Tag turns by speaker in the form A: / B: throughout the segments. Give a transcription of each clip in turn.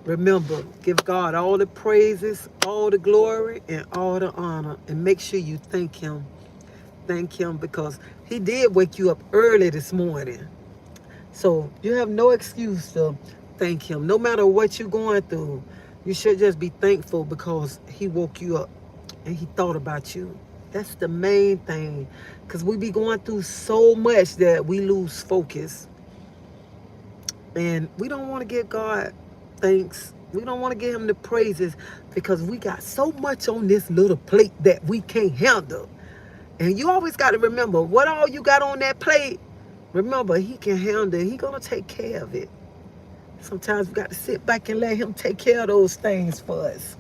A: Remember, give God all the praises, all the glory, and all the honor. And make sure you thank Him. Thank Him because He did wake you up early this morning. So you have no excuse to thank Him. No matter what you're going through, you should just be thankful because He woke you up and He thought about you. That's the main thing. Because we be going through so much that we lose focus. And we don't want to give God thanks. We don't want to give Him the praises because we got so much on this little plate that we can't handle. And you always got to remember what all you got on that plate. Remember, He can handle it. He going to take care of it. Sometimes we got to sit back and let Him take care of those things for us.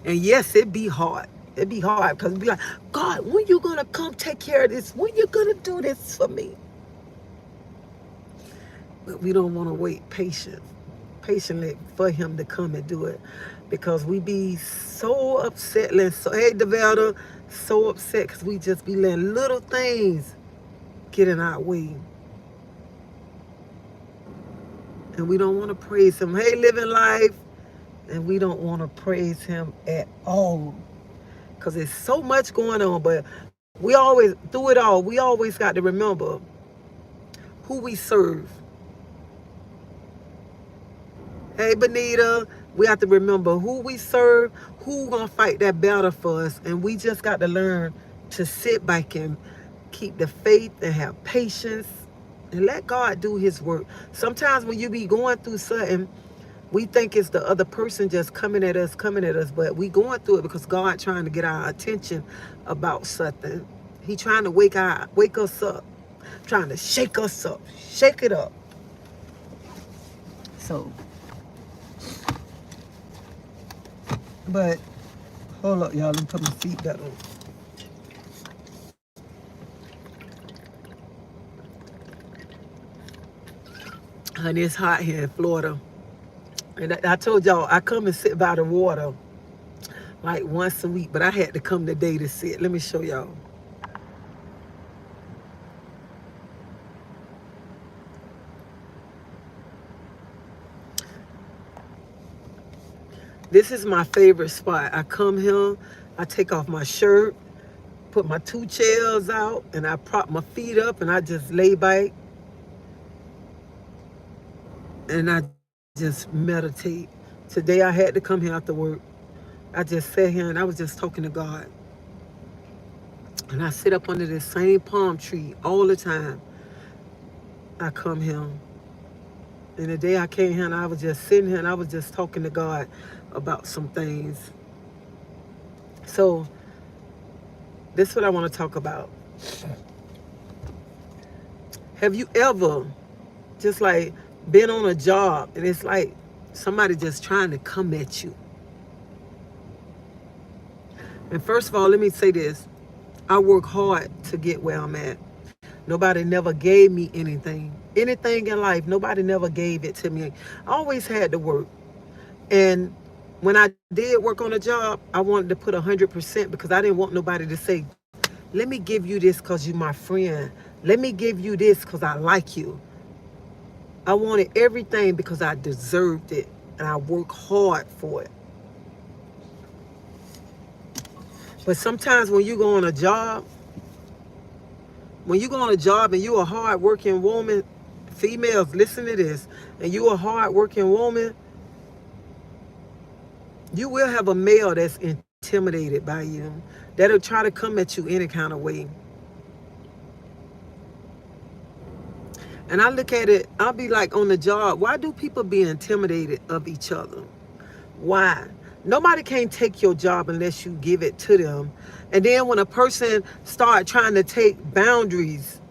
A: And yes, it be hard. It be hard because we be like, God, when you going to come take care of this? When you going to do this for me? But we don't want to wait patiently for Him to come and do it. Because we be so upset. Hey, Develta, so upset because we just be letting little things get in our way. And we don't want to praise Him. Hey, living life. And we don't want to praise Him at all. Because there's so much going on. But we always, through it all, we always got to remember who we serve. Hey, Benita, we have to remember who we serve, who gonna fight that battle for us, and we just got to learn to sit back and keep the faith and have patience and let God do His work. Sometimes when you be going through something, we think it's the other person just coming at us, but we going through it because God trying to get our attention about something. He trying to wake us up, trying to shake us up, shake it up. So. But, hold up, y'all. Let me put my seatbelt on. Honey, it's hot here in Florida. And I told y'all, I come and sit by the water like once a week. But I had to come today to sit. Let me show y'all. This is my favorite spot. I come here, I take off my shirt, put my 2 chairs out, and I prop my feet up, and I just lay back, and I just meditate. Today I had to come here after work. I just sat here, and I was just talking to God. And I sit up under this same palm tree all the time. I come here. And the day I came here, and I was just sitting here, and I was just talking to God about some things. So, this is what I want to talk about. Have you ever just like been on a job and it's like somebody just trying to come at you? And first of all, let me say this. I work hard to get where I'm at. Nobody never gave me anything. Anything in life, nobody never gave it to me. I always had to work. And when I did work on a job, I wanted to put 100% because I didn't want nobody to say, let me give you this because you're my friend. Let me give you this because I like you. I wanted everything because I deserved it. And I worked hard for it. But sometimes when you go on a job, and you're a hard-working woman, females, listen to this, and you're a hard-working woman, you will have a male that's intimidated by you, that'll try to come at you any kind of way. And I look at it, I'll be like on the job, why do people be intimidated of each other? Why? Nobody can take your job unless you give it to them. And then when a person start trying to take boundaries,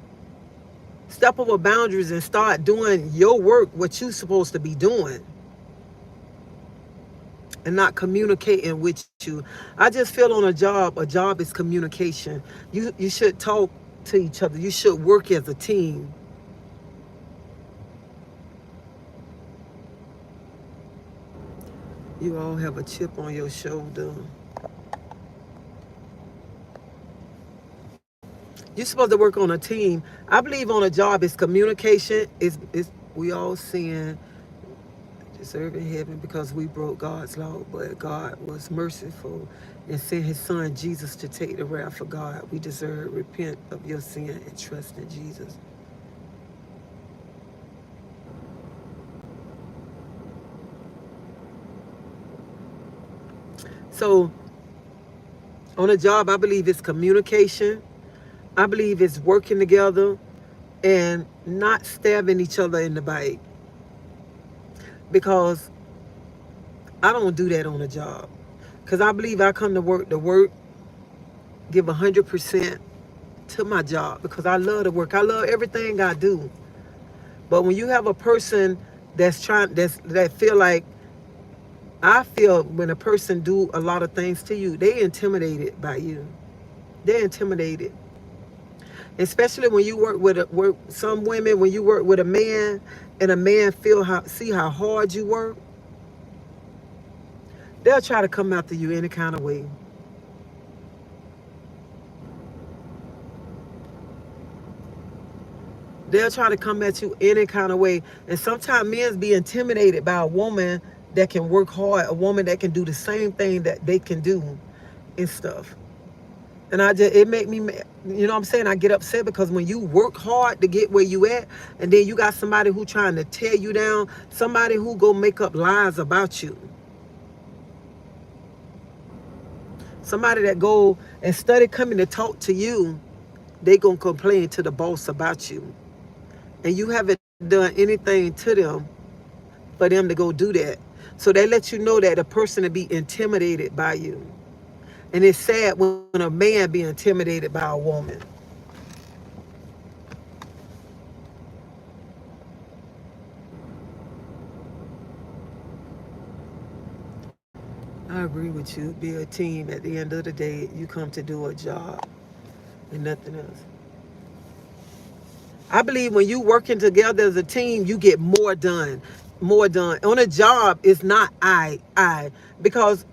A: step over boundaries and start doing your work, what you're supposed to be doing, and not communicating with you. I just feel on a job is communication. You should talk to each other. You should work as a team. You all have a chip on your shoulder. You're supposed to work on a team. I believe on a job is communication. Is we all seeing deserving heaven because we broke God's law, but God was merciful and sent his son Jesus to take the wrath of God. We deserve repent of your sin and trust in Jesus. So on a job, I believe it's communication. I believe it's working together and not stabbing each other in the back, because I don't do that on a job. Because I believe I come to work, give 100% to my job because I love to work. I love everything I do. But when you have a person that feel like, I feel when a person do a lot of things to you, they intimidated by you. They're intimidated. Especially when you work some women, when you work with a man and a man see how hard you work, they'll try to come after you any kind of way. They'll try to come at you any kind of way. And sometimes men be intimidated by a woman that can work hard, a woman that can do the same thing that they can do and stuff. And it make me, you know what I'm saying? I get upset because when you work hard to get where you at, and then you got somebody who trying to tear you down, somebody who go make up lies about you. Somebody that go and study coming to talk to you, they gonna complain to the boss about you. And you haven't done anything to them for them to go do that. So they let you know that a person to be intimidated by you. And it's sad when a man be intimidated by a woman. I agree with you. Be a team. At the end of the day, you come to do a job and nothing else. I believe when you working together as a team, you get more done. More done. On a job, it's not I. Because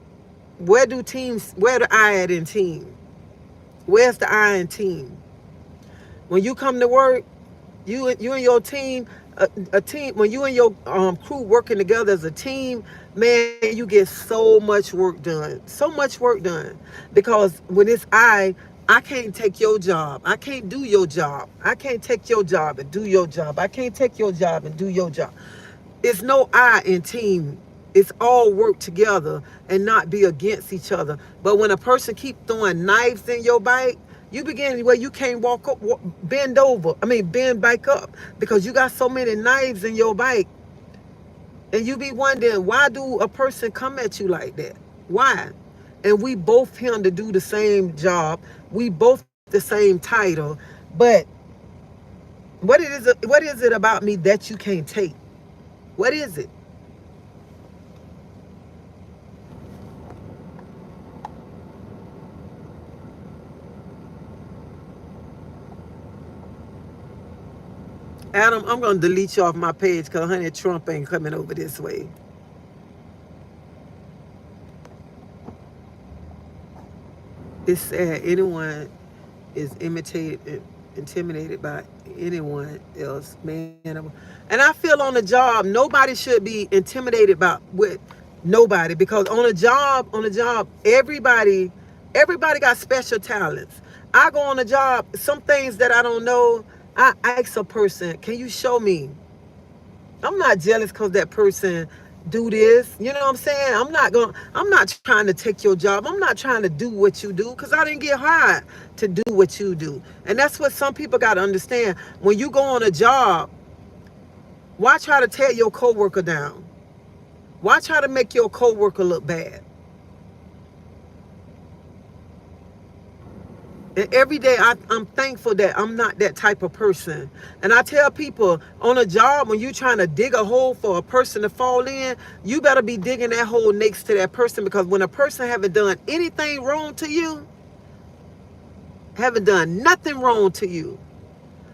A: where the I at in team? Where's the I in team? When you come to work, you and your team, a team, when you and your crew working together as a team, man, you get so much work done. So much work done. Because when it's I can't take your job. I can't do your job. I can't take your job and do your job. I can't take your job and do your job. It's no I in team. It's all work together and not be against each other. But when a person keep throwing knives in your bike, you begin where you can't bend back up because you got so many knives in your bike. And you be wondering, why do a person come at you like that? Why? And we both here to do the same job. We both the same title. But what is it about me that you can't take? What is it? Adam, I'm going to delete you off my page because, honey, Trump ain't coming over this way. It's sad. Anyone is intimidated by anyone else, man. And I feel on the job, nobody should be intimidated with nobody, because on a job, everybody got special talents. I go on a job, some things that I don't know, I ask a person, can you show me? I'm not jealous because that person do this. You know what I'm saying? I'm not trying to take your job. I'm not trying to do what you do because I didn't get hired to do what you do. And that's what some people got to understand. When you go on a job, why try to tear your coworker down? Why try to make your coworker look bad? And every day I'm thankful that I'm not that type of person. And I tell people on a job, when you're trying to dig a hole for a person to fall in, you better be digging that hole next to that person, because when a person haven't done anything wrong to you, haven't done nothing wrong to you,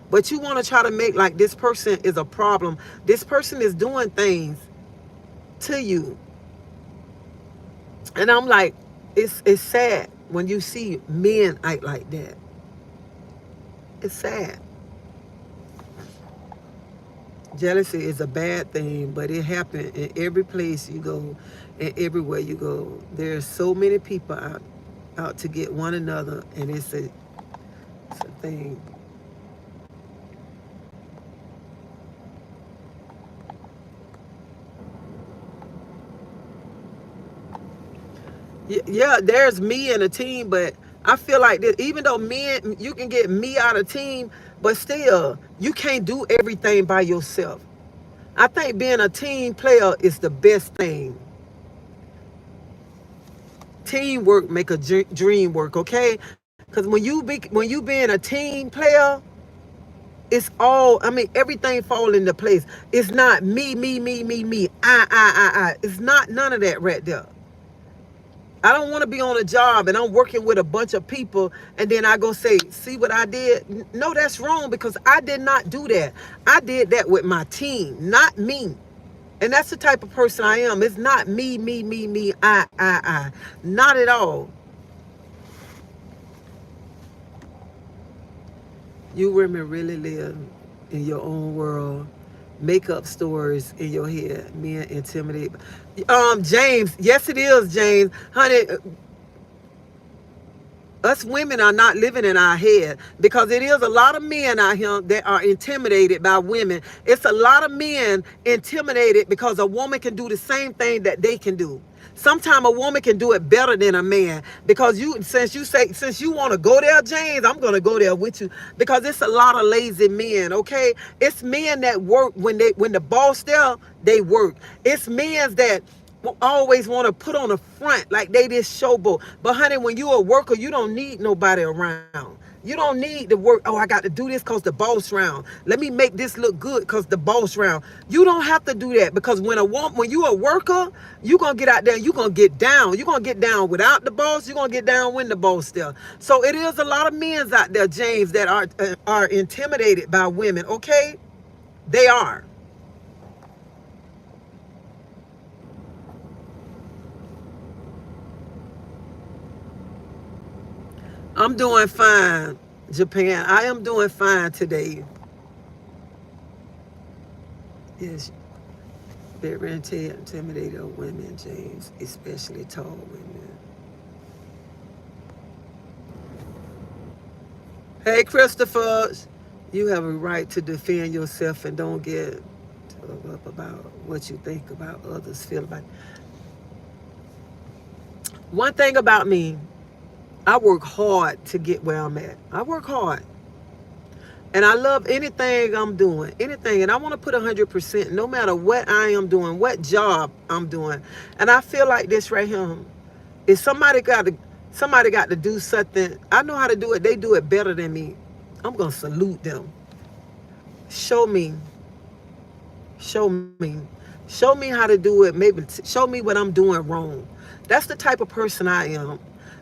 A: but you want to try to make like this person is a problem. This person is doing things to you. And I'm like, it's sad when you see men act like that. It's sad. Jealousy is a bad thing, but it happens in every place you go and everywhere you go. There's so many people out to get one another, and it's a thing. Yeah, there's me and a team, but I feel like that even though men, you can get me out of team, but still, you can't do everything by yourself. I think being a team player is the best thing. Teamwork make a dream work, okay? Because when you being a team player, it's all, I mean, everything fall into place. It's not me. I. It's not none of that right there. I don't want to be on a job and I'm working with a bunch of people and then I go say, see what I did? No, that's wrong because I did not do that. I did that with my team, not me. And that's the type of person I am. It's not me, I. Not at all. You women really live in your own world. Make up stories in your head. Men intimidate. James, yes it is, James. Honey, us women are not living in our head because it is a lot of men out here that are intimidated by women. It's a lot of men intimidated because a woman can do the same thing that they can do. Sometimes a woman can do it better than a man because since you want to go there, James, I'm gonna go there with you because it's a lot of lazy men. Okay, it's men that work when the boss there, they work. It's men that always want to put on a front like they this showboat. But honey, when you a worker, you don't need nobody around. You don't need to work. Oh, I got to do this because the boss round. Let me make this look good because the boss round. You don't have to do that because when you a worker, you gonna get out there. You gonna get down. You gonna get down without the boss. You gonna get down when the boss there. So it is a lot of men out there, James, that are intimidated by women. Okay, they are. I'm doing fine, Japan. I am doing fine today. Yes, very intimidated of women, James, especially tall women. Hey, Christopher, you have a right to defend yourself and don't get up about what you think about others feel about. One thing about me, I work hard to get where I'm at. I work hard. And I love anything I'm doing, anything. And I want to put 100% no matter what I am doing, what job I'm doing. And I feel like this right here. If somebody got to do something, I know how to do it. They do it better than me. I'm going to salute them. Show me. Show me. Show me how to do it. Maybe show me what I'm doing wrong. That's the type of person I am.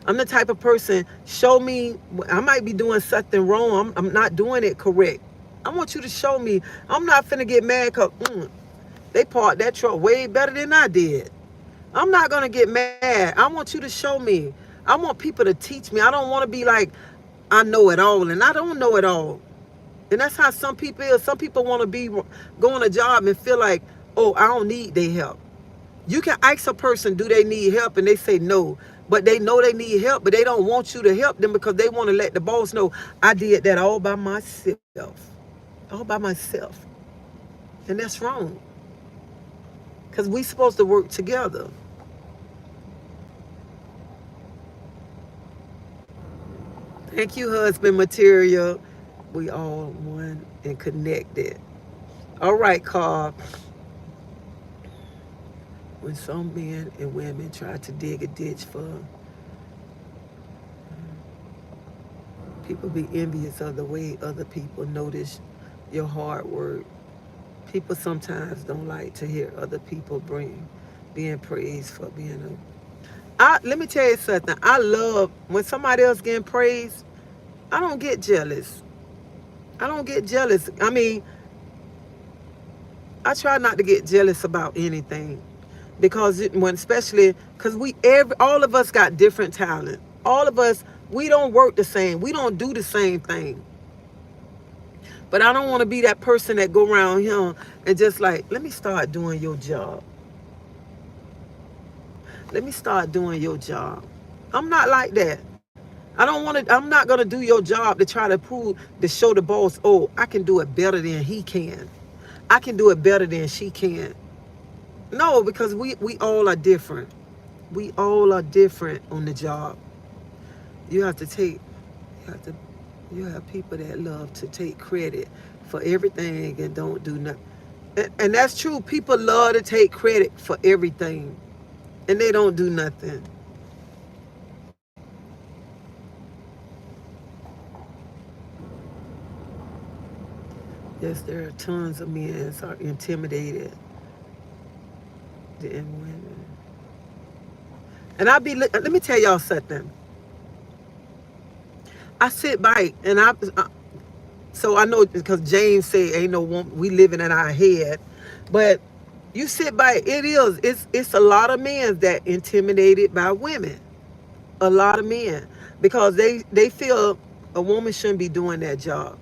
A: I'm the type of person, show me, I might be doing something wrong. I'm not doing it correct. I want you to show me. I'm not finna get mad because they parked that truck way better than I did. I'm not going to get mad. I want you to show me. I want people to teach me. I don't want to be like, I know it all, and I don't know it all. And that's how some people is. Some people want to go on a job and feel like, oh, I don't need their help. You can ask a person, do they need help? And they say no. But they know they need help, but they don't want you to help them because they want to let the boss know I did that all by myself. All by myself. And that's wrong. Because we supposed to work together. Thank you, husband material. We all one and connected. All right, Carl. When some men and women try to dig a ditch for people be envious of the way other people notice your hard work. People sometimes don't like to hear other people being praised for being let me tell you something. I love when somebody else getting praised. I don't get jealous. I don't get jealous. I mean, I try not to get jealous about anything because especially because all of us got different talent. All of us, we don't work the same. We don't do the same thing. But I don't want to be that person that go around here and just like, let me start doing your job. Let me start doing your job. I'm not like that. I don't want to. I'm not gonna do your job to try to prove to show the boss, oh, I can do it better than he can. I can do it better than she can. No, because we all are different. We all are different on the job. You have to take. You have to. You have people that love to take credit for everything and don't do nothing. And that's true. People love to take credit for everything, and they don't do nothing. Yes, there are tons of men that are intimidated than women. And let me tell y'all something. I sit back and so I know because James said ain't no woman, we living in our head. But you sit back, it's a lot of men that intimidated by women. A lot of men. Because they feel a woman shouldn't be doing that job.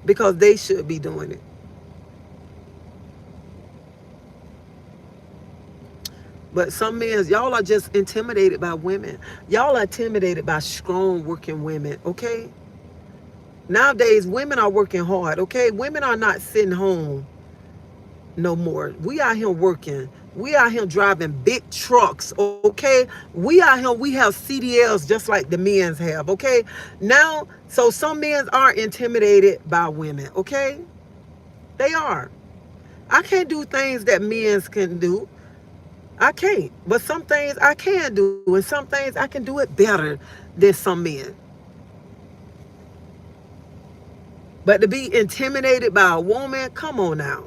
A: Because they should be doing it. But some men, y'all are just intimidated by women. Y'all are intimidated by strong working women, okay? Nowadays, women are working hard, okay? Women are not sitting home no more. We out here working. We out here driving big trucks, okay? We out here, we have CDLs just like the men's have, okay? Now, so some men are intimidated by women, okay? They are. I can't do things that men can do. I can't. But some things I can do, and some things I can do it better than some men. But to be intimidated by a woman, come on now.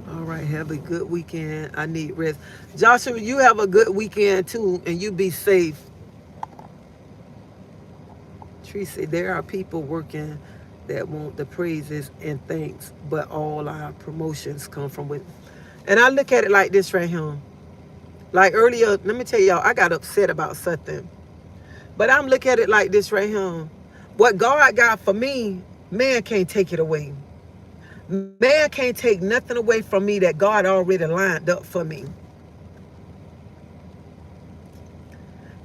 A: All right, have a good weekend. I need rest. Joshua, you have a good weekend too, and you be safe. Tracy, there are people working that want the praises and thanks, but all our promotions come from within. And I look at it like this right here. Like earlier, let me tell y'all, I got upset about something. But I'm looking at it like this right here. What God got for me, man can't take it away. Man can't take nothing away from me that God already lined up for me.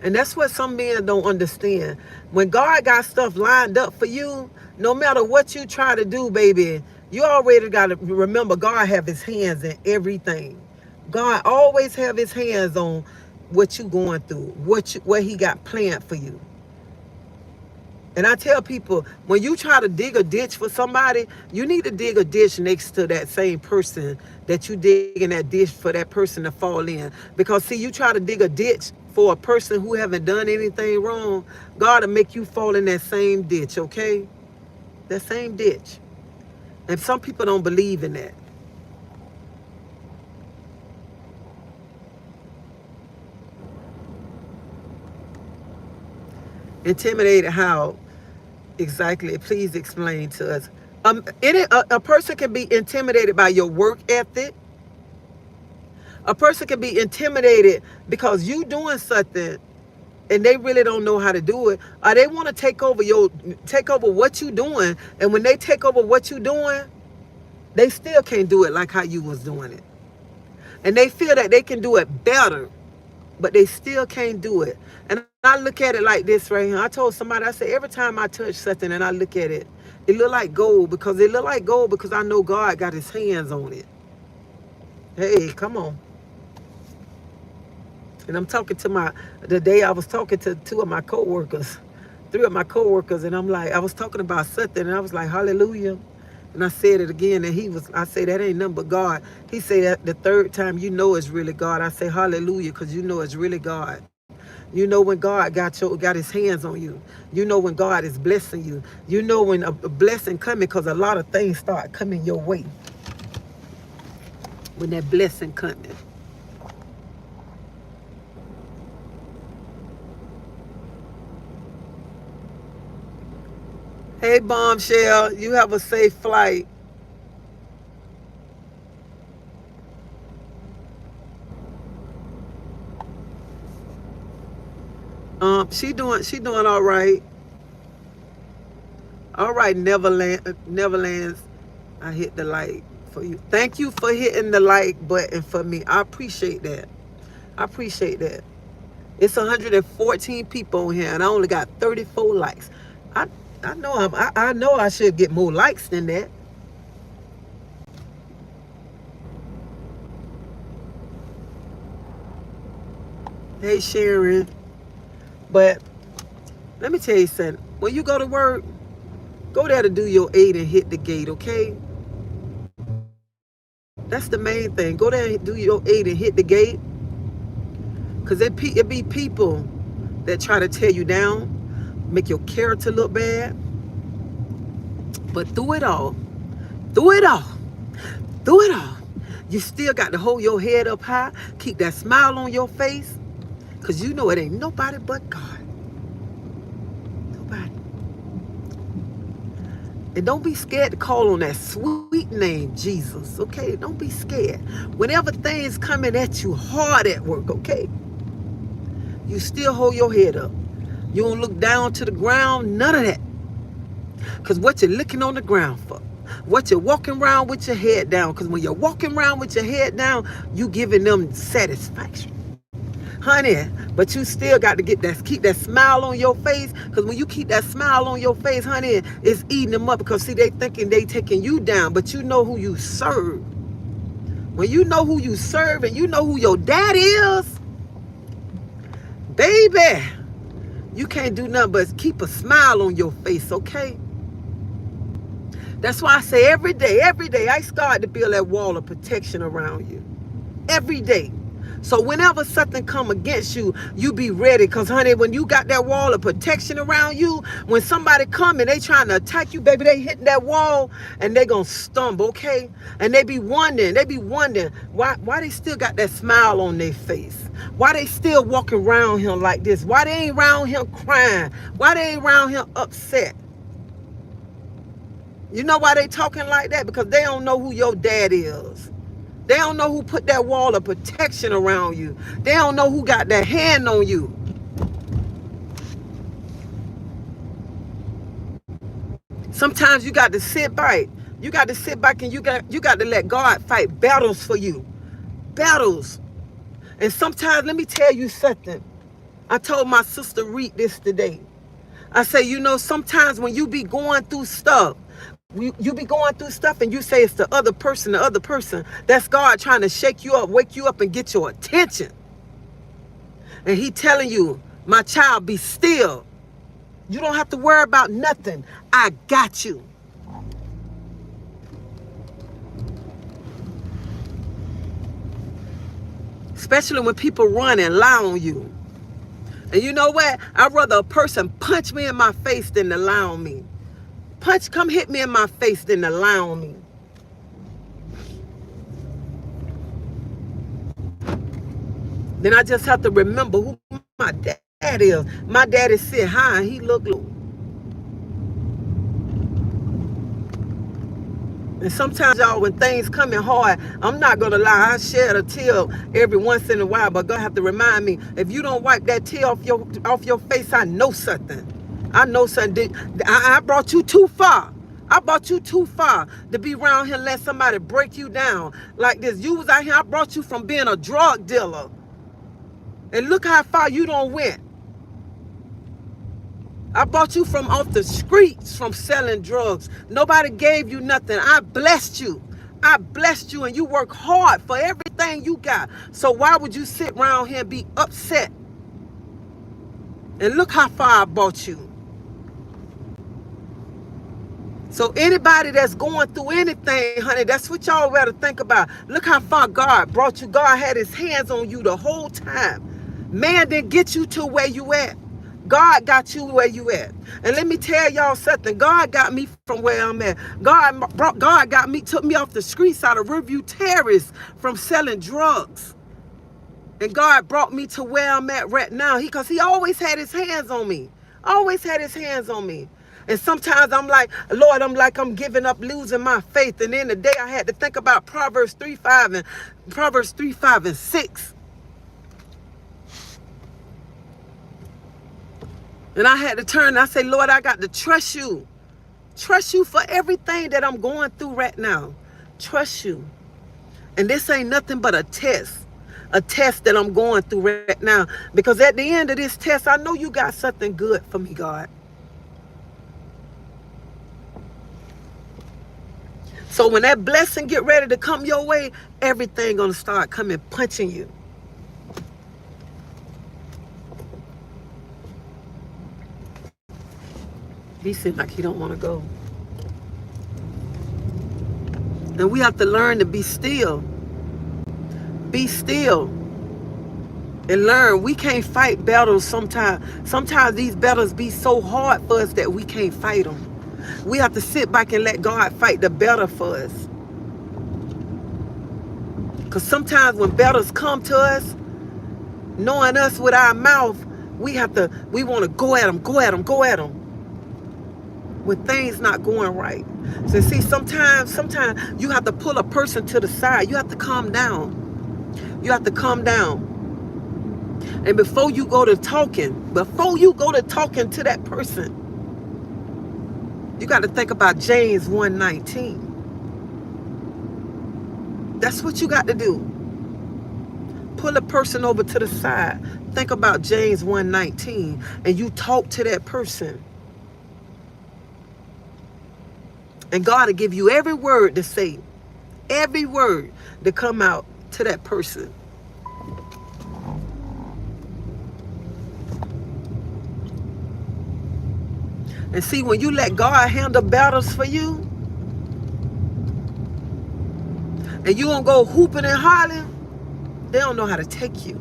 A: And that's what some men don't understand. When God got stuff lined up for you, no matter what you try to do, baby, you already got to remember God have his hands in everything. God always have his hands on what you going through, what he got planned for you. And I tell people, when you try to dig a ditch for somebody, you need to dig a ditch next to that same person that you dig in that ditch for that person to fall in. Because see, you try to dig a ditch for a person who haven't done anything wrong, God will make you fall in that same ditch, okay? That same ditch. And some people don't believe in that. Intimidated how? Exactly. Please explain to us. A person can be intimidated by your work ethic. A person can be intimidated because you doing something and they really don't know how to do it, or they want to take over what you doing, and when they take over what you doing, they still can't do it like how you was doing it. And they feel that they can do it better, but they still can't do it. And I look at it like this right here. I told somebody, I said, every time I touch something and I look at it, it look like gold because I know God got his hands on it. Hey, come on. And I'm talking to the day I was talking to two of my coworkers, three of my coworkers, and I'm like, I was talking about something, and I was like, hallelujah. And I said it again, and I say, that ain't nothing but God. He said that the third time, you know it's really God. I say, hallelujah, because you know it's really God. You know when God got his hands on you. You know when God is blessing you. You know when a blessing coming, because a lot of things start coming your way. When that blessing coming. Hey, Bombshell, you have a safe flight. She doing all right. All right, Neverlands. I hit the like for you. Thank you for hitting the like button for me. I appreciate that. I appreciate that. It's 114 people on here, and I only got 34 likes. I I know I know I should get more likes than that. Hey Sharon, but let me tell you something. When you go to work, go there to do your 8 and hit the gate, okay? That's the main thing. Go there and do your 8 and hit the gate. Because it be people that try to tear you down, make your character look bad. But through it all, through it all, through it all, you still got to hold your head up high, keep that smile on your face, because you know it ain't nobody but God. Nobody. And don't be scared to call on that sweet name, Jesus, okay? Don't be scared. Whenever things coming at you hard at work, okay? You still hold your head up. You don't look down to the ground, none of that. Because what you're looking on the ground for, what you're walking around with your head down, because when you're walking around with your head down, you giving them satisfaction. Honey, but you still got to keep that smile on your face, because when you keep that smile on your face, honey, it's eating them up, because see, they thinking they taking you down, but you know who you serve. When you know who you serve and you know who your dad is, baby, you can't do nothing but keep a smile on your face, okay? That's why I say every day, I start to build that wall of protection around you. Every day. So whenever something come against you, you be ready. Because, honey, when you got that wall of protection around you, when somebody come and they trying to attack you, baby, they hitting that wall and they going to stumble, okay? And they be wondering why they still got that smile on their face. Why they still walking around him like this? Why they ain't around him crying? Why they ain't around him upset? You know why they talking like that? Because they don't know who your dad is. They don't know who put that wall of protection around you. They don't know who got that hand on you. Sometimes you got to sit back. You got to sit back and you got to let God fight battles for you. Battles. And sometimes, let me tell you something. I told my sister read this today. I say, sometimes when you be going through stuff, you be going through stuff and you say it's the other person. That's God trying to shake you up, wake you up and get your attention. And he telling you, my child, be still. You don't have to worry about nothing. I got you. Especially when people run and lie on you. And you know what? I'd rather a person punch me in my face than to lie on me. Come hit me in my face than to lie on me. Then I just have to remember who my dad is. My daddy sit high and he look low. And sometimes, y'all, when things coming hard, I'm not going to lie. I shed a tear every once in a while, but God have to remind me, if you don't wipe that tear off your face, I know something. I know something. I brought you too far. I brought you too far to be around here and let somebody break you down like this. You was out here, I brought you from being a drug dealer. And look how far you done went. I brought you from off the streets from selling drugs. Nobody gave you nothing. I blessed you. I blessed you and you work hard for everything you got. So why would you sit around here and be upset? And look how far I brought you. So anybody that's going through anything, honey, that's what y'all better think about. Look how far God brought you. God had his hands on you the whole time. Man didn't get you to where you at. God got you where you at. And let me tell y'all something. God got me from where I'm at. God got me, took me off the streets out of Riverview Terrace from selling drugs. And God brought me to where I'm at right now. Because he always had his hands on me. Always had his hands on me. And sometimes I'm like, Lord, I'm giving up, losing my faith. And then the day I had to think about Proverbs 3:5 and 6. And I had to turn and I say, Lord, I got to trust you. Trust you for everything that I'm going through right now. Trust you. And this ain't nothing but a test that I'm going through right now. Because at the end of this test, I know you got something good for me, God. So when that blessing get ready to come your way, everything gonna start coming punching you. He seemed like he don't want to go. And we have to learn to be still. Be still. And learn we can't fight battles sometimes. Sometimes these battles be so hard for us that we can't fight them. We have to sit back and let God fight the battle for us. Because sometimes when battles come to us, knowing us with our mouth, we want to go at them, when things not going right. So see, sometimes you have to pull a person to the side. You have to calm down. You have to calm down. And before you go to talking to that person, you got to think about James 1:19. That's what you got to do. Pull a person over to the side. Think about James 1:19, and you talk to that person. And God will give you every word to say, every word to come out to that person. And see, when you let God handle battles for you, and you don't go hooping and hollering, they don't know how to take you.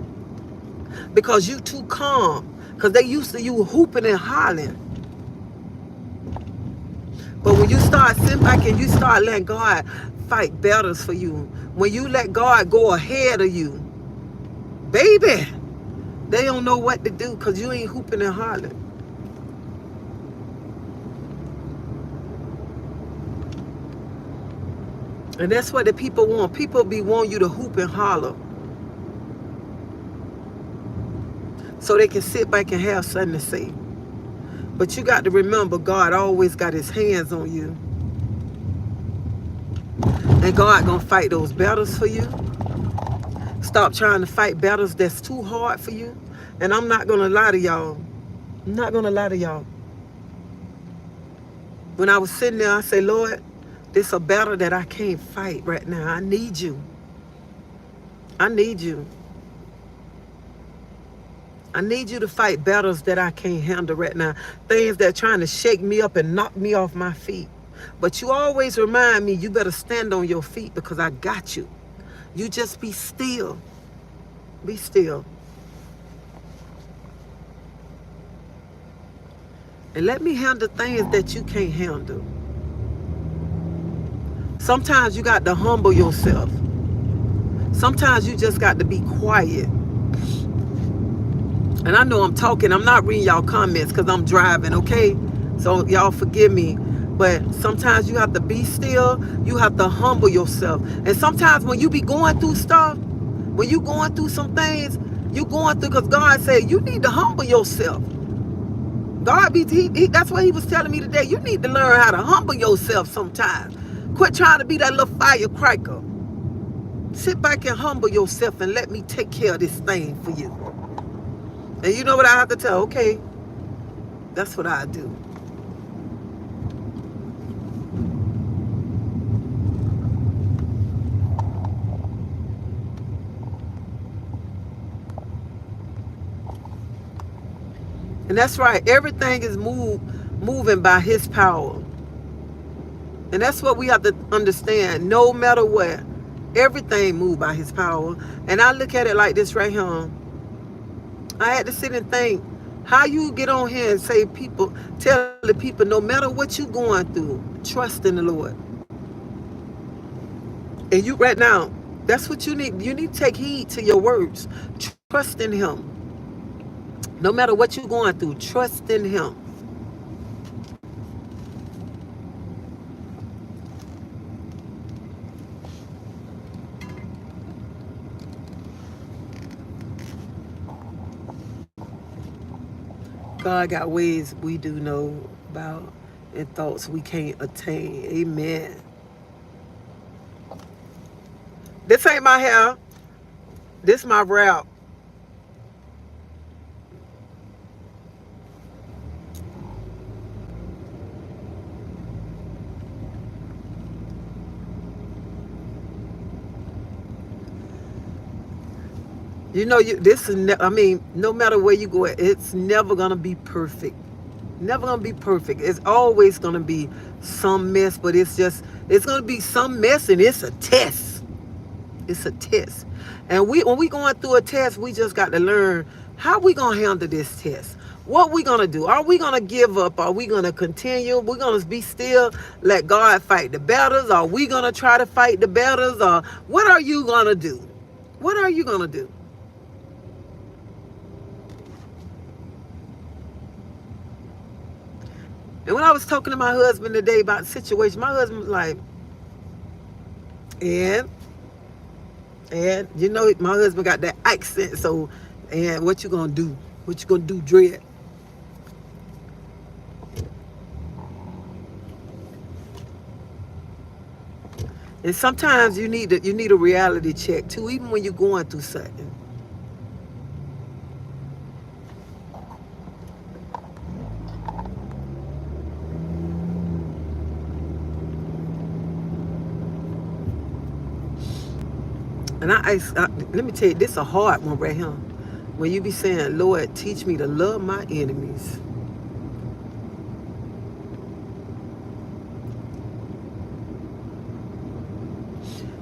A: Because you too calm. Because they used to you hooping and hollering. But when you start sitting back and you start letting God fight battles for you, when you let God go ahead of you, baby, they don't know what to do because you ain't hooping and hollering. And that's what the people want. People want you to hoop and holler, so they can sit back and have something to say. But you got to remember, God always got his hands on you. And God gonna fight those battles for you. Stop trying to fight battles that's too hard for you. And I'm not gonna lie to y'all. I'm not gonna lie to y'all. When I was sitting there, I say, Lord, this a battle that I can't fight right now. I need you. I need you. I need you to fight battles that I can't handle right now. Things that trying to shake me up and knock me off my feet. But you always remind me, you better stand on your feet because I got you. You just be still. Be still. And let me handle things that you can't handle. Sometimes you got to humble yourself. Sometimes you just got to be quiet. And I know I'm talking. I'm not reading y'all comments because I'm driving, okay? So y'all forgive me. But sometimes you have to be still. You have to humble yourself. And sometimes when you be going through stuff, when you going through some things, you going through because God said you need to humble yourself. God that's what he was telling me today. You need to learn how to humble yourself sometimes. Quit trying to be that little firecracker. Sit back and humble yourself and let me take care of this thing for you. And you know what I have to tell? Okay, that's what I do. And that's right. Everything is moving by his power. And that's what we have to understand. No matter what, everything moved by his power. And I look at it like this right here. I had to sit and think, how you get on here and say tell the people, no matter what you going through, trust in the Lord. And you right now, that's what you need. You need to take heed to your words. Trust in him. No matter what you're going through, trust in him. God got ways we do know about and thoughts we can't attain. Amen. This ain't my hair. This my route. You know, this is. I mean, no matter where you go, it's never gonna be perfect. Never gonna be perfect. It's always gonna be some mess, but it's gonna be some mess, and it's a test. It's a test, and when we going through a test, we just got to learn how we gonna handle this test. What we gonna do? Are we gonna give up? Are we gonna continue? We're gonna be still, let God fight the battles. Are we gonna try to fight the battles? Or what are you gonna do? What are you gonna do? And when I was talking to my husband today about the situation, my husband was like, and you know, my husband got that accent, so, and what you gonna do? What you gonna do, Dread? And sometimes you need a reality check too, even when you're going through something. And let me tell you, this is a hard one right here. When you be saying, Lord, teach me to love my enemies.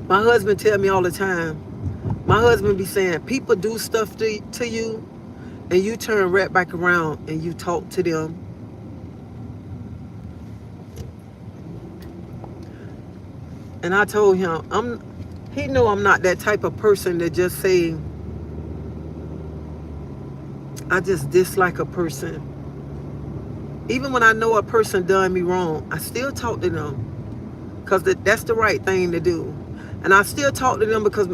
A: My husband tell me all the time, my husband be saying, people do stuff to you, and you turn right back around and you talk to them. And I told him, he know I'm not that type of person that just say, I just dislike a person. Even when I know a person done me wrong, I still talk to them because that's the right thing to do. And I still talk to them because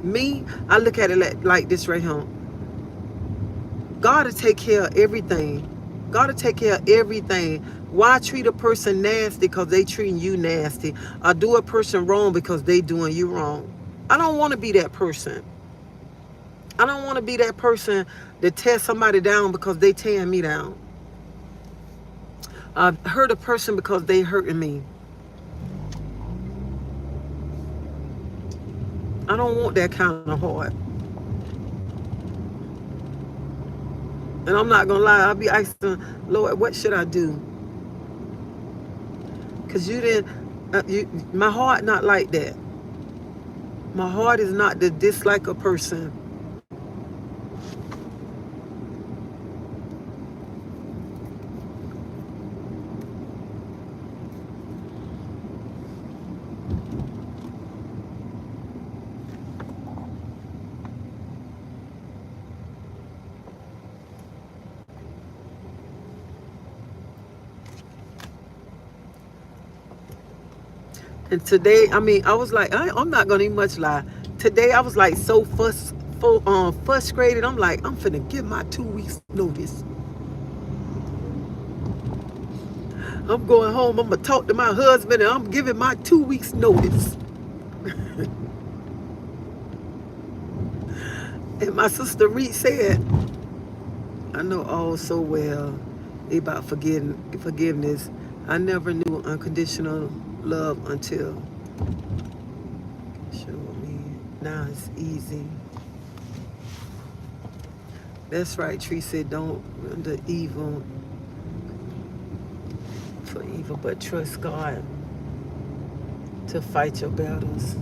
A: me, I look at it like this right here. God will take care of everything. God will take care of everything. Why treat a person nasty because they treating you nasty? Or do a person wrong because they doing you wrong? I don't want to be that person. I don't want to be that person that tears somebody down because they tearing me down. I hurt a person because they hurting me. I don't want that kind of heart. And I'm not going to lie, I'll be asking, Lord, what should I do? Because you didn't, my heart not like that. My heart is not to dislike a person. And today, I mean, I was like, I'm not gonna even much lie. Today, I was like so frustrated. I'm like, I'm finna give my 2 weeks notice. I'm going home. I'm gonna talk to my husband, and I'm giving my 2 weeks notice. And my sister Reed said, I know all so well about forgiveness. I never knew unconditional love until show me. Now it's easy. That's right. Tree said, don't render evil for evil, but trust God to fight your battles.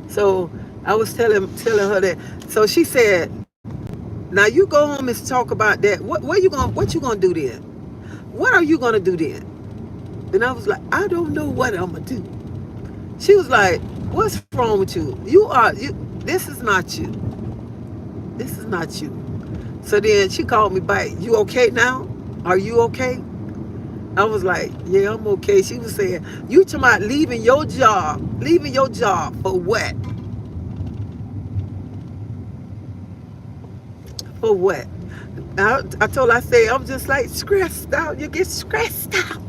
A: So I was telling her that. So she said, now you go home and talk about that. What you gonna do then? What are you gonna do then? And I was like, I don't know what I'm gonna do. She was like, what's wrong with you? This is not you. This is not you. So then she called me back. You okay now? Are you okay? I was like, yeah, I'm okay. She was saying, you talking about leaving your job. Leaving your job for what? For what? I told her, I said, I'm just like stressed out. You get stressed out.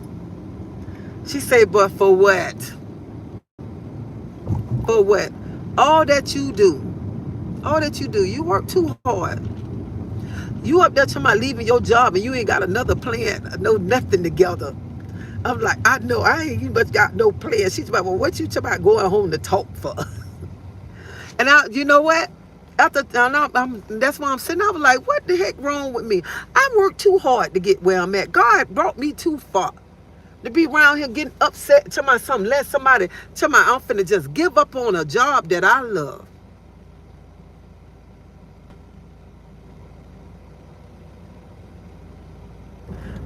A: She said, but for what? For what? All that you do, all that you do, you work too hard. You up there talking about leaving your job and you ain't got another plan, no nothing together. I'm like, I know, I ain't even got no plan. She's like, well, what you talking about going home to talk for? And you know what? After that's why I'm sitting. I was like, what the heck wrong with me? I worked too hard to get where I'm at. God brought me too far to be around here getting upset to my something. Let somebody to my I'm finna just give up on a job that I love.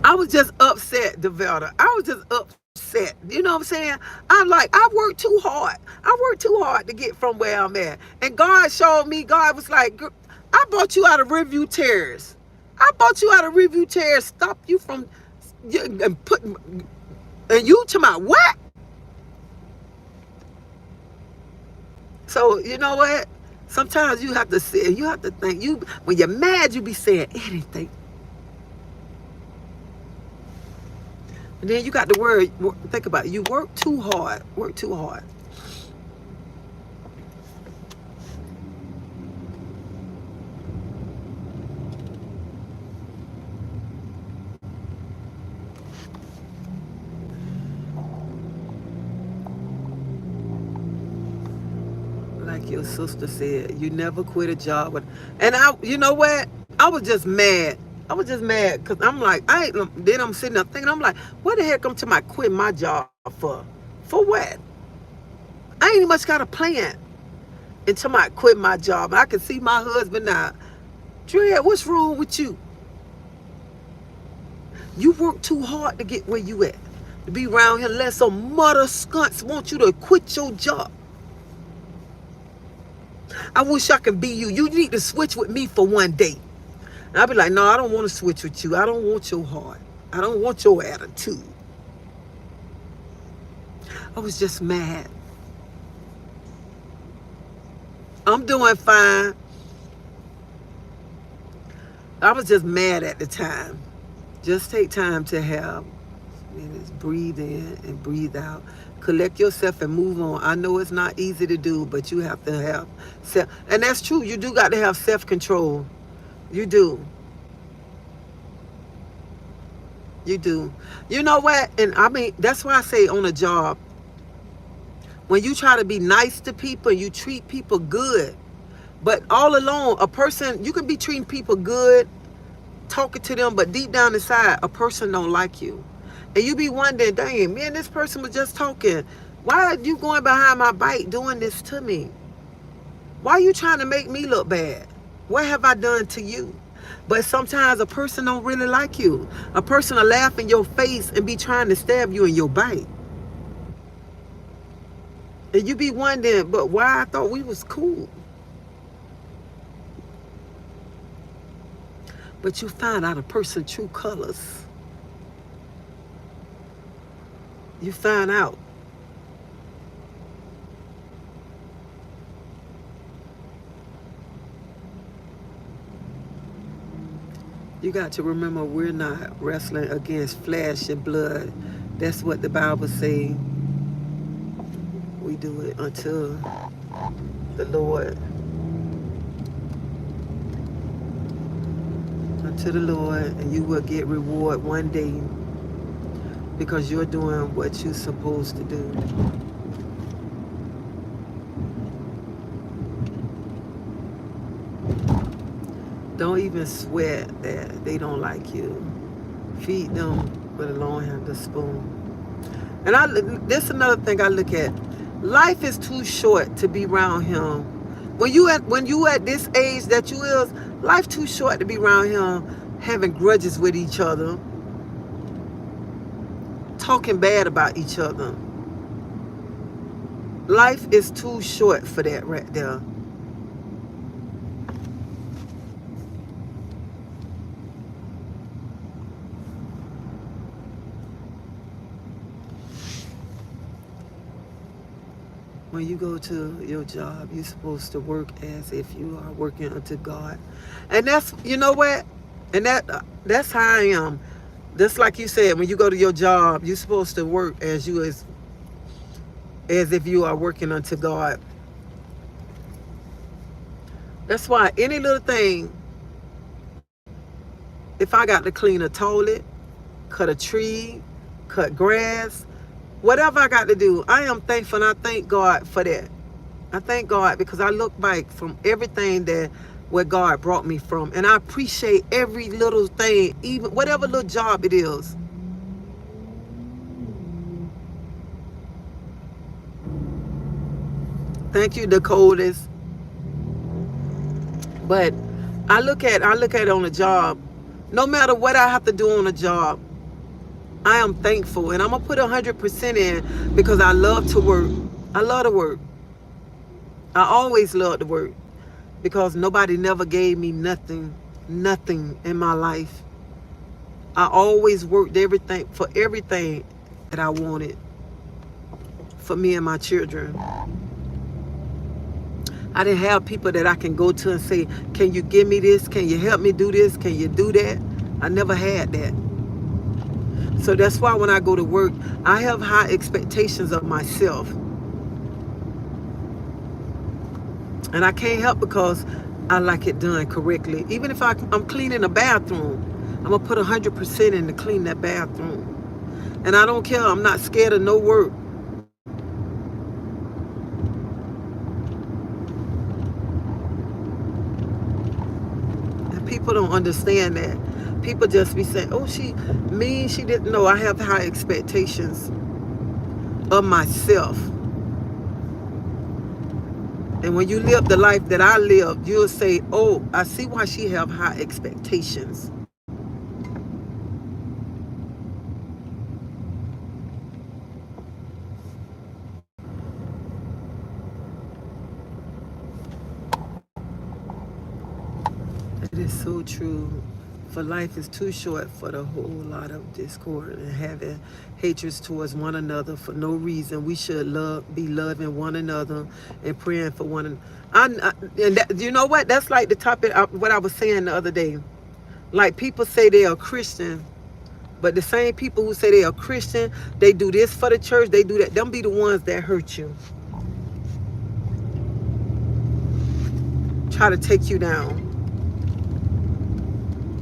A: I was just upset, Develta. I was just upset. You know what I'm saying? I'm like, I worked too hard. I worked too hard to get from where I'm at. And God showed me, God was like, I brought you out of Review Terrace. I brought you out of Review Terrace, stop you from and put and you to my what? So you know what? Sometimes you have to say, you have to think. You when you're mad, you be saying anything. And then you got the word, think about it. You work too hard. Work too hard. Like your sister said, you never quit a job. And you know what? I was just mad. I was just mad because I'm like, then I'm sitting there thinking, I'm like, what the heck I'm to my quit my job for? For what? I ain't even much got a plan until I quit my job. I can see my husband now. Dre, what's wrong with you? You work too hard to get where you at. To be around here, let some mother skunks want you to quit your job. I wish I could be you. You need to switch with me for one day. And I'll be like, no, I don't want to switch with you. I don't want your heart. I don't want your attitude. I was just mad. I'm doing fine. I was just mad at the time. Just take time to have minutes, breathe in and breathe out. Collect yourself and move on. I know it's not easy to do, but you have to have self. And that's true. You do got to have self-control. You do. You do. You know what? And I mean, that's why I say on a job, when you try to be nice to people, you treat people good. But all along, a person, you can be treating people good, talking to them, but deep down inside, a person don't like you. And you be wondering, dang, me and this person was just talking. Why are you going behind my back doing this to me? Why are you trying to make me look bad? What have I done to you? But sometimes a person don't really like you. A person will laugh in your face and be trying to stab you in your back. And you be wondering, but why I thought we was cool? But you find out a person's true colors. You find out. You got to remember, we're not wrestling against flesh and blood. That's what the Bible says. We do it until the Lord. Unto the Lord, and you will get reward one day because you're doing what you're supposed to do. Don't even sweat that they don't like you. Feed them with a long-handled spoon. And this is another thing I look at. Life is too short to be around him. When you at this age that you is, life too short to be around him having grudges with each other, talking bad about each other. Life is too short for that right there. When you go to your job, you're supposed to work as if you are working unto God. And that's, you know what? And that's how I am. Just like you said, when you go to your job, you're supposed to work as if you are working unto God. That's why any little thing, if I got to clean a toilet, cut a tree, cut grass, whatever I got to do, I am thankful and I thank God for that. I thank God because I look back from everything that where God brought me from, and I appreciate every little thing, even whatever little job it is. Thank you, the coldest. But I look at it on a job. No matter what I have to do on a job, I am thankful, and I'm gonna put 100% in because I love to work. I love to work. I always loved to work because nobody never gave me nothing in my life. I always worked everything that I wanted for me and my children. I didn't have people that I can go to and say, can you give me this? Can you help me do this? Can you do that? I never had that. So that's why when I go to work, I have high expectations of myself. And I can't help because I like it done correctly. Even if I'm cleaning a bathroom, I'm going to put 100% in to clean that bathroom. And I don't care. I'm not scared of no work. And people don't understand that. People just be saying, oh, she didn't know. I have high expectations of myself. And when you live the life that I live, you'll say, oh, I see why she have high expectations. It is so true. For life is too short for the whole lot of discord and having hatreds towards one another for no reason. We should be loving one another and praying for one another. And you know what? That's like the topic, what I was saying the other day. Like people say they are Christian, but the same people who say they are Christian, they do this for the church, they do that. Them be the ones that hurt you. Try to take you down.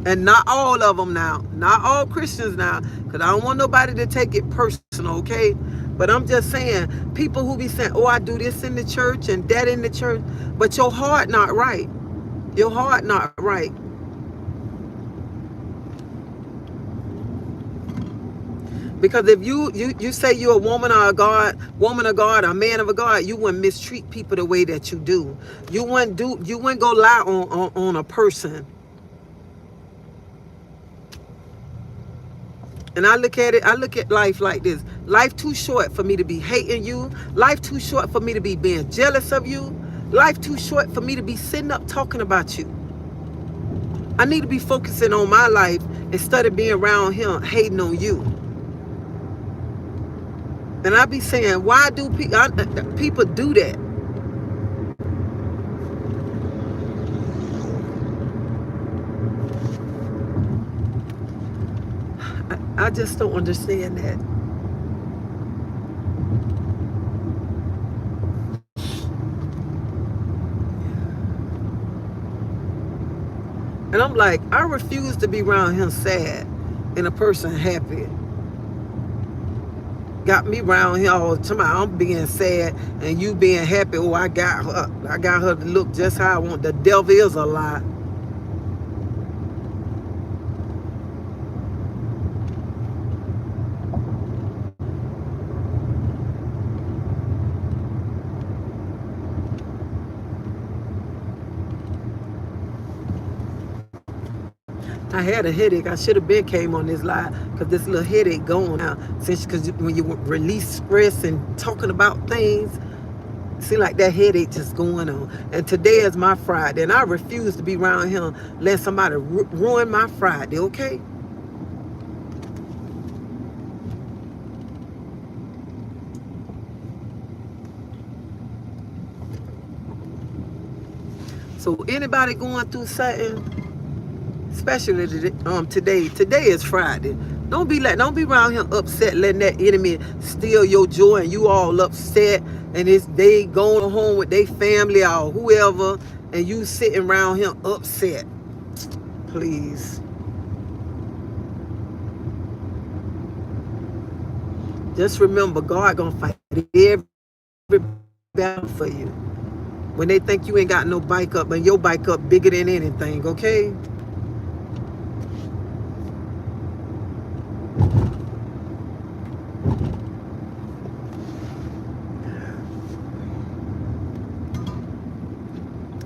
A: And not all of them now. Not all Christians now. Because I don't want nobody to take it personal, okay? But I'm just saying, people who be saying, oh, I do this in the church and that in the church. But your heart not right. Your heart not right. Because if you say you're a woman of God, a man of God, you wouldn't mistreat people the way that you do. You wouldn't go lie on a person. And I look at life like this. Life too short for me to be hating you. Life too short for me to be being jealous of you. Life too short for me to be sitting up talking about you. I need to be focusing on my life instead of being around him hating on you. And I be saying, why do people do that? I just don't understand that. And I'm like, I refuse to be around him sad and a person happy. Got me around here all the time. I'm being sad and you being happy. Oh, I got her. I got her to look just how I want. The devil is a lie. I had a headache. I should have been came on this live because this little headache going now. Because when you release stress and talking about things, see like that headache just going on. And today is my Friday, and I refuse to be around him. Let somebody ruin my Friday, okay? So anybody going through something, especially today. Today is Friday. Don't be around here upset, letting that enemy steal your joy, and you all upset, and it's they going home with their family or whoever, and you sitting around here upset. Please, just remember, God gonna fight every battle for you. When they think you ain't got no bike up, and your bike up bigger than anything, okay?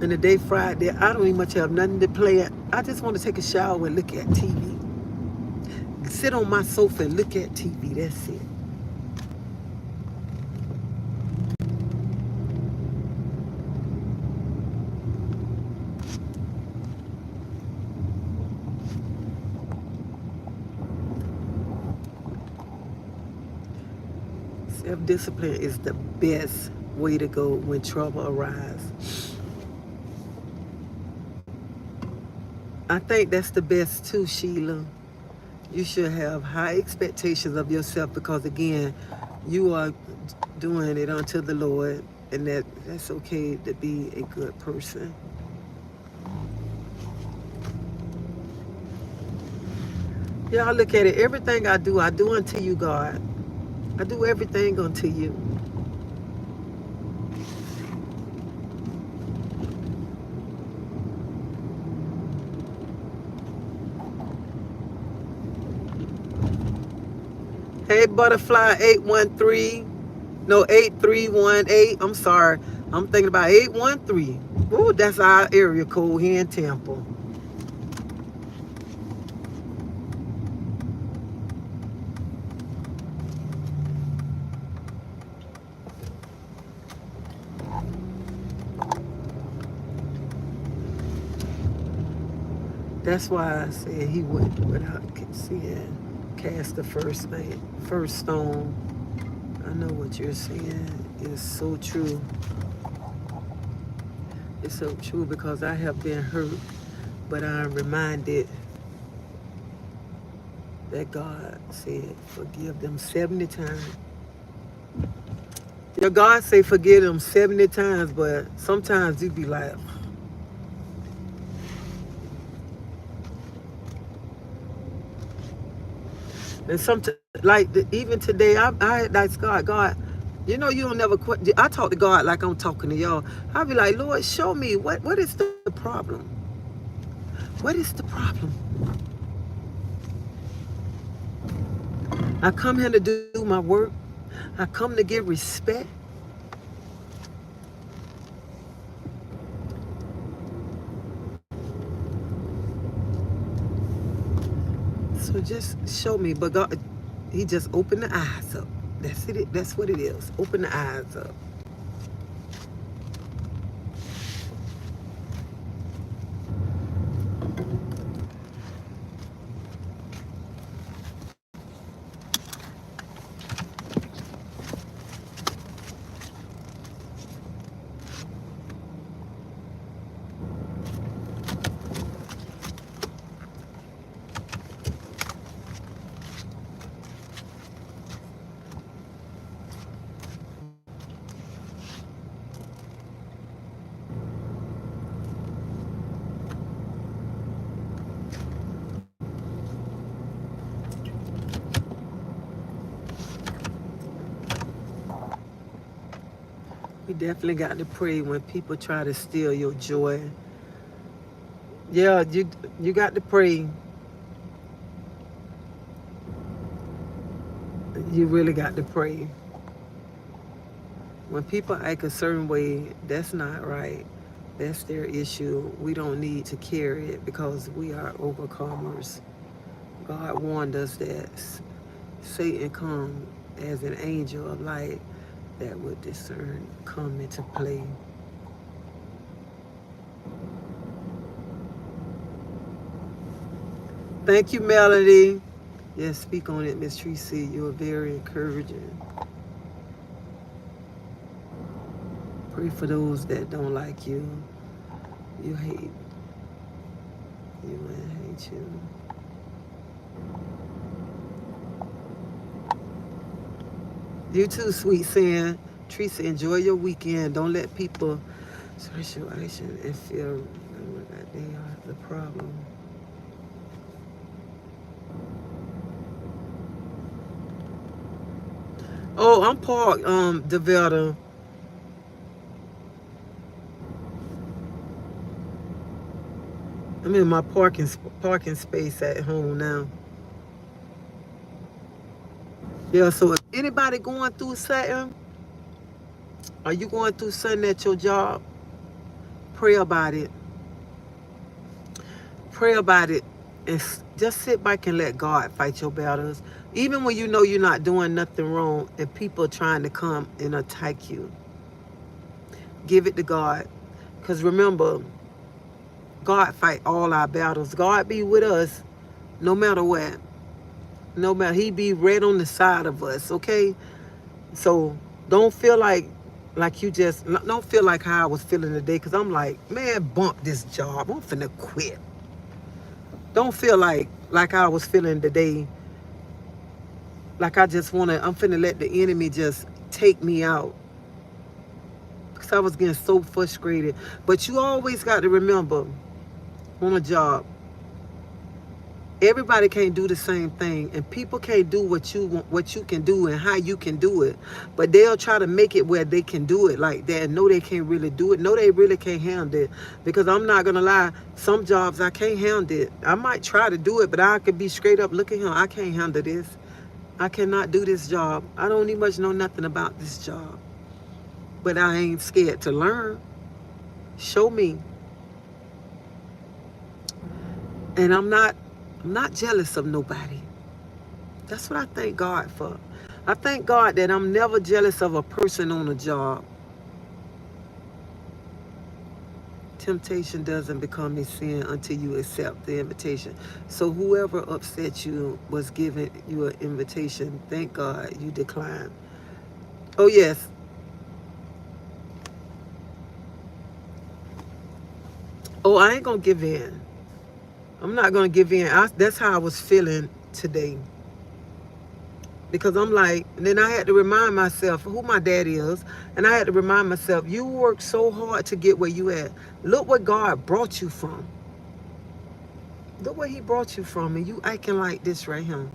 A: And the day Friday, I don't even much have nothing to play. I just want to take a shower and look at TV. Sit on my sofa and look at TV. That's it. Self-discipline is the best way to go when trouble arises. I think that's the best too, Sheila. You should have high expectations of yourself because again, you are doing it unto the Lord, and that's okay to be a good person. Yeah, I look at it. Everything I do unto you, God. I do everything unto you. Hey, Butterfly 813. No, 8318. I'm sorry. I'm thinking about 813. Ooh, that's our area code here in Tampa. That's why I said he went without seeing, cast the first stone. I know what you're saying is so true. It's so true because I have been hurt, but I'm reminded that God said, forgive them 70 times. Your God say forgive them 70 times, but sometimes you be like, and sometimes, like even today, I that's God. You know you don't never quit. I talk to God like I'm talking to y'all. I be like, Lord, show me what is the problem? What is the problem? I come here to do my work. I come to give respect. So just show me. But God, He just opened the eyes up. That's it. That's what it is. Open the eyes up. We definitely got to pray when people try to steal your joy. Yeah, you got to pray. You really got to pray. When people act a certain way, that's not right. That's their issue. We don't need to carry it because we are overcomers. God warned us that Satan come as an angel of light that would discern, come into play. Thank you, Melody. Yes, speak on it, Miss Tracy. You are very encouraging. Pray for those that don't like you. You hate. you and hate you. You too, sweet Sam. Teresa, enjoy your weekend. Don't let people situation and feel that they are the problem. Oh, I'm parked, Develta. I'm in my parking space at home now. Yeah, so if anybody going through something, are you going through something at your job? Pray about it. Pray about it. And just sit back and let God fight your battles. Even when you know you're not doing nothing wrong and people are trying to come and attack you, give it to God. Because remember, God fight all our battles. God be with us no matter what. No matter, he be right on the side of us, okay? So don't feel like you just, don't feel like how I was feeling today, because I'm like, man, bump this job. I'm finna quit. Don't feel like I was feeling today, like I just want to, I'm finna let the enemy just take me out. Because I was getting so frustrated. But you always got to remember, on a job, everybody can't do the same thing, and people can't do what you want, what you can do and how you can do it, but they'll try to make it where they can do it like that. No, they can't really do it. No, they really can't handle it. Because I'm not gonna lie, some jobs I can't handle it. I might try to do it, but I could be straight up, look at him, I can't handle this. I cannot do this job. I don't even much know nothing about this job, but I ain't scared to learn. Show me. And I'm not jealous of nobody. That's what I thank God for. I thank God that I'm never jealous of a person on a job. Temptation doesn't become a sin until you accept the invitation. So whoever upset you was giving you an invitation. Thank God you declined. Oh yes. Oh, I ain't gonna give in. I'm not gonna give in. That's how I was feeling today. Because I'm like, and then I had to remind myself who my daddy is, and I had to remind myself, you worked so hard to get where you at. Look what God brought you from. Look where he brought you from, and you acting like this right here.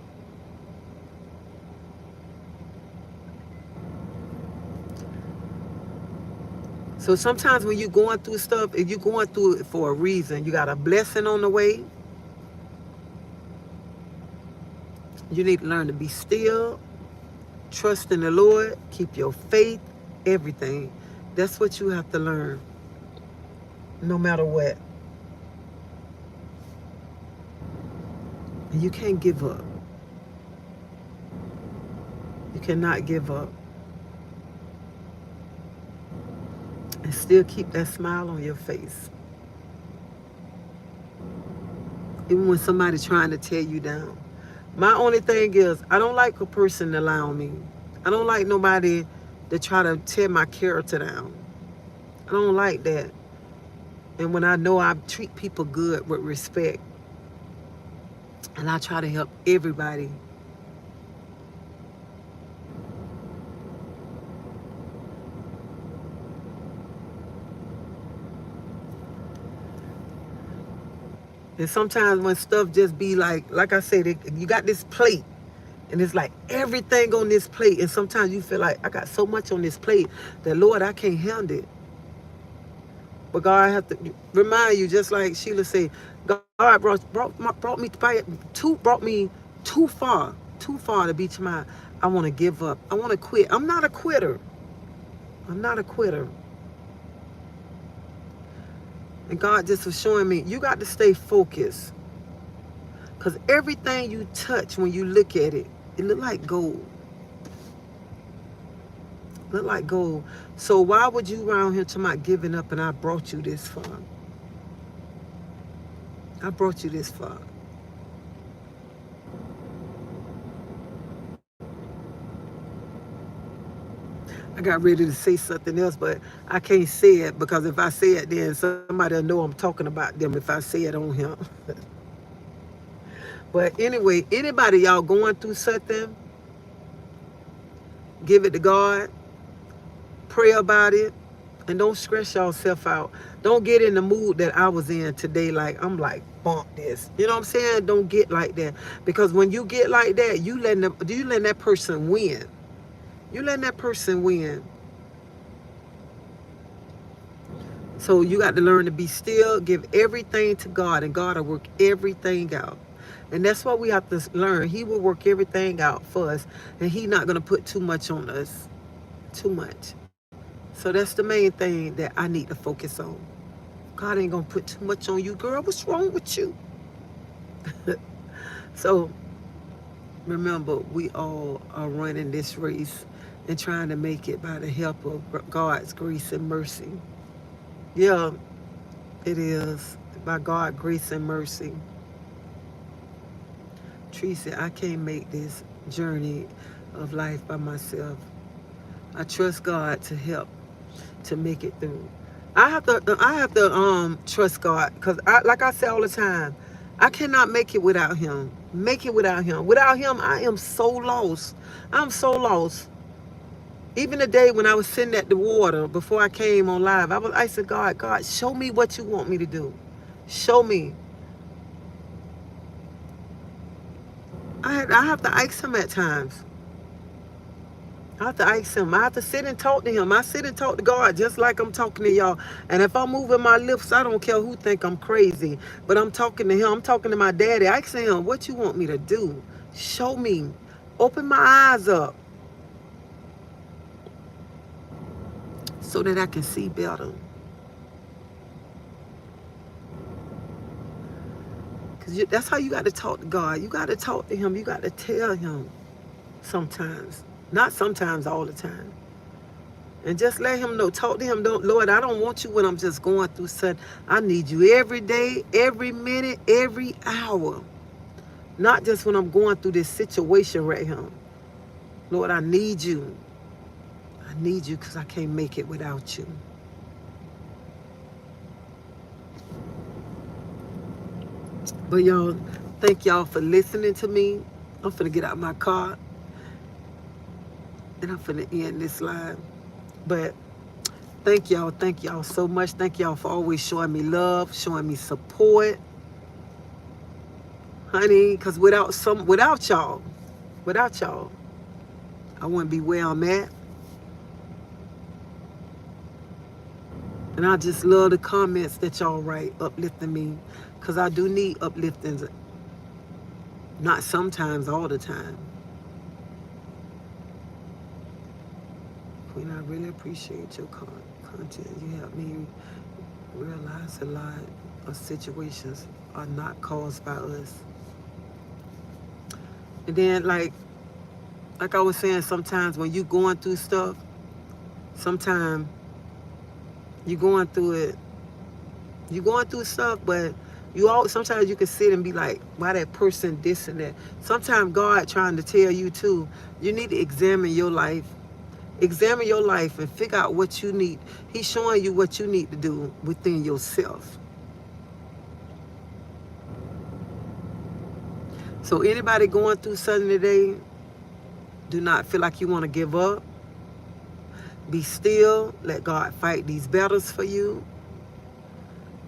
A: So sometimes when you're going through stuff, if you're going through it for a reason, you got a blessing on the way, you need to learn to be still, trust in the Lord, keep your faith, everything. That's what you have to learn, no matter what. And you can't give up. You cannot give up. And still keep that smile on your face. Even when somebody's trying to tear you down. My only thing is, I don't like a person to lie on me. I don't like nobody to try to tear my character down. I don't like that. And when I know I treat people good with respect, and I try to help everybody. And sometimes when stuff just be like I said, you got this plate, and it's like everything on this plate, and sometimes you feel like I got so much on this plate that Lord, I can't handle it. But God have to remind you, just like Sheila said, God brought me too far to be to my. I want to give up. I want to quit. I'm not a quitter. I'm not a quitter. And God just was showing me, you got to stay focused. Because everything you touch, when you look at it, it look like gold. Look like gold. So why would you around here to my giving up, and I brought you this far? I brought you this far. I got ready to say something else, but I can't say it because if I say it, then somebody will know I'm talking about them if I say it on here. But anyway, anybody y'all going through something, give it to God, pray about it, and don't stress yourself out. Don't get in the mood that I was in today. Like I'm like, bump this. You know what I'm saying? Don't get like that, because when you get like that, you letting that person win. You letting that person win. So you got to learn to be still, give everything to God, and God will work everything out. And that's what we have to learn. He will work everything out for us, and He's not going to put too much on us. Too much. So that's the main thing that I need to focus on. God ain't going to put too much on you, girl. What's wrong with you? So remember, we all are running this race and trying to make it by the help of God's grace and mercy. Yeah, it is. By God's grace and mercy. Tracy, I can't make this journey of life by myself. I trust God to help to make it through. I have to trust God, because like I say all the time, I cannot make it without Him. Make it without Him. Without Him, I am so lost. I'm so lost. Even the day when I was sitting at the water before I came on live, I said, God, show me what you want me to do. Show me. I have to ask Him at times. I have to ask Him. I have to sit and talk to Him. I sit and talk to God just like I'm talking to y'all. And if I'm moving my lips, I don't care who think I'm crazy. But I'm talking to Him. I'm talking to my daddy. Asking Him, what you want me to do? Show me. Open my eyes up so that I can see better. Because that's how you got to talk to God. You got to talk to Him. You got to tell Him sometimes. Not sometimes, all the time. And just let Him know. Talk to Him. Lord, I don't want you when I'm just going through something. I need you every day, every minute, every hour. Not just when I'm going through this situation right here. Lord, I need you. I need you because I can't make it without you. But y'all, thank y'all for listening to me. I'm finna get out my car and I'm finna end this live. But thank y'all so much. Thank y'all for always showing me love, showing me support. Honey, because without y'all, I wouldn't be where I'm at. And I just love the comments that y'all write, uplifting me. Because I do need uplifting. Not sometimes, all the time. Queen, I really appreciate your content. You help me realize a lot of situations are not caused by us. And then, like I was saying, sometimes when you going through stuff, sometimes you're going through stuff, but sometimes you can sit and be like, why that person this and that. Sometimes God trying to tell you too, you need to examine your life. Examine your life and figure out what you need. He's showing you what you need to do within yourself. So anybody going through something today, do not feel like you want to give up. Be still. Let God fight these battles for you.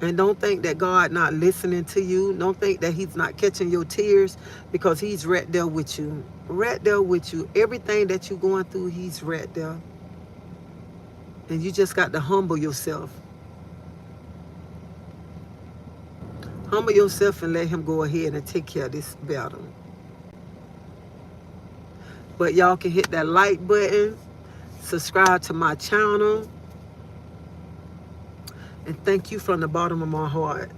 A: And don't think that God not listening to you. Don't think that He's not catching your tears, because He's right there with you. Right there with you. Everything that you're going through, He's right there. And you just got to humble yourself. Humble yourself and let Him go ahead and take care of this battle. But y'all can hit that like button. Subscribe to my channel. And thank you from the bottom of my heart.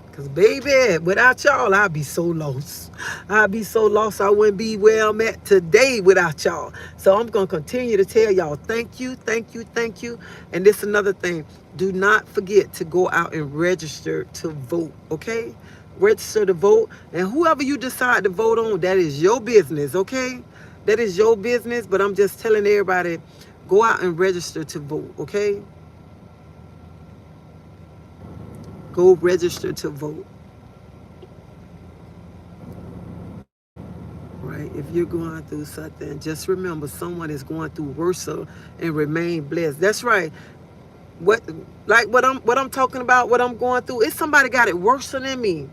A: Because, baby, without y'all, I'd be so lost. I'd be so lost I wouldn't be where I'm at today without y'all. So I'm going to continue to tell y'all thank you, thank you, thank you. And this is another thing. Do not forget to go out and register to vote, okay? Register to vote. And whoever you decide to vote on, that is your business, okay? That is your business, but I'm just telling everybody, go out and register to vote, okay? Go register to vote, right? If you're going through something, just remember someone is going through worse and remain blessed. That's right. What like what I'm talking about, what I'm going through, it's somebody got it worse than me.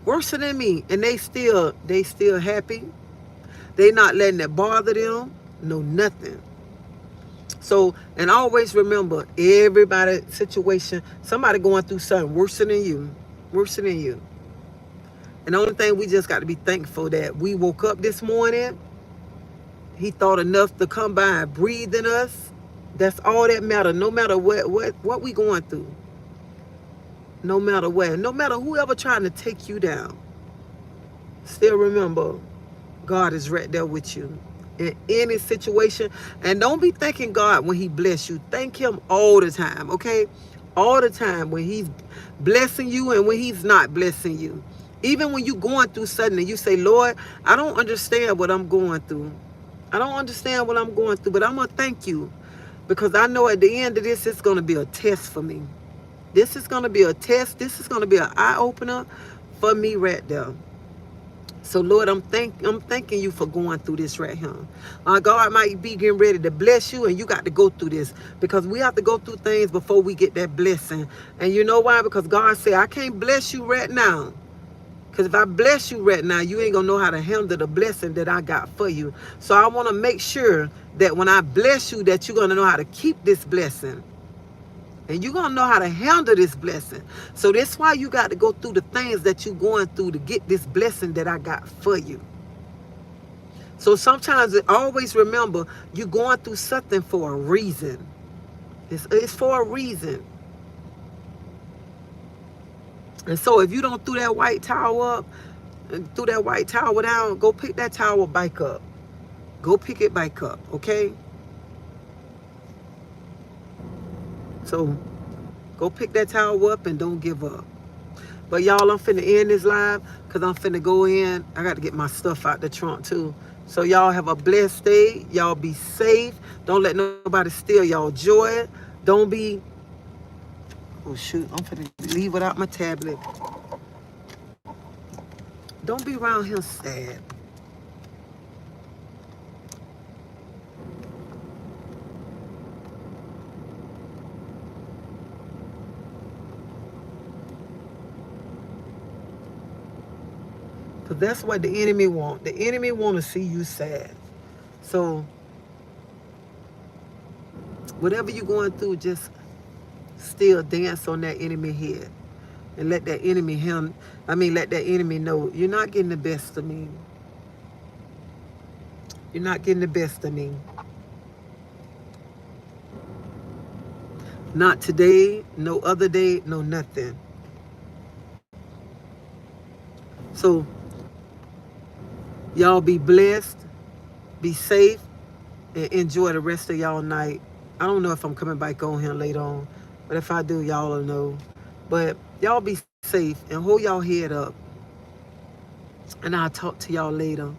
A: Worse than me. And they still happy. They not letting it bother them. No nothing. So, and always remember, everybody situation, somebody going through something worse than you. Worse than you. And the only thing we just got to be thankful that we woke up this morning. He thought enough to come by and breathe in us. That's all that matter. No matter what we going through. No matter what. No matter whoever trying to take you down. Still remember, God is right there with you in any situation. And don't be thanking God when he bless you. Thank him all the time, okay? All the time when he's blessing you and when he's not blessing you. Even when you going through something and you say, Lord, I don't understand what I'm going through. I don't understand what I'm going through, but I'm going to thank you because I know at the end of this, it's going to be a test for me. This is going to be a test. This is going to be an eye-opener for me right there. So Lord, I'm thanking you for going through this right here. God might be getting ready to bless you, and you got to go through this because we have to go through things before we get that blessing. And you know why? Because God said, I can't bless you right now. Because if I bless you right now, you ain't going to know how to handle the blessing that I got for you. So I want to make sure that when I bless you, that you're going to know how to keep this blessing. And you're going to know how to handle this blessing. So that's why you got to go through the things that you're going through to get this blessing that I got for you. So sometimes always remember, you're going through something for a reason. It's for a reason. And so if you don't throw that white towel up, and throw that white towel down, go pick that towel back up. Go pick it back up, okay? So go pick that towel up and don't give up. But y'all, I'm finna end this live because I'm finna go in. I got to get my stuff out the trunk too. So y'all have a blessed day. Y'all be safe. Don't let nobody steal y'all joy. Don't be, oh shoot, I'm finna leave without my tablet. Don't be around here sad. Because that's what the enemy want. The enemy want to see you sad. So whatever you're going through, just still dance on that enemy head. And let that enemy let that enemy know you're not getting the best of me. You're not getting the best of me. Not today, no other day, no nothing. So y'all be blessed, be safe, and enjoy the rest of y'all night. I don't know if I'm coming back on here later on, but if I do, y'all will know. But y'all be safe and hold y'all head up. And I'll talk to y'all later.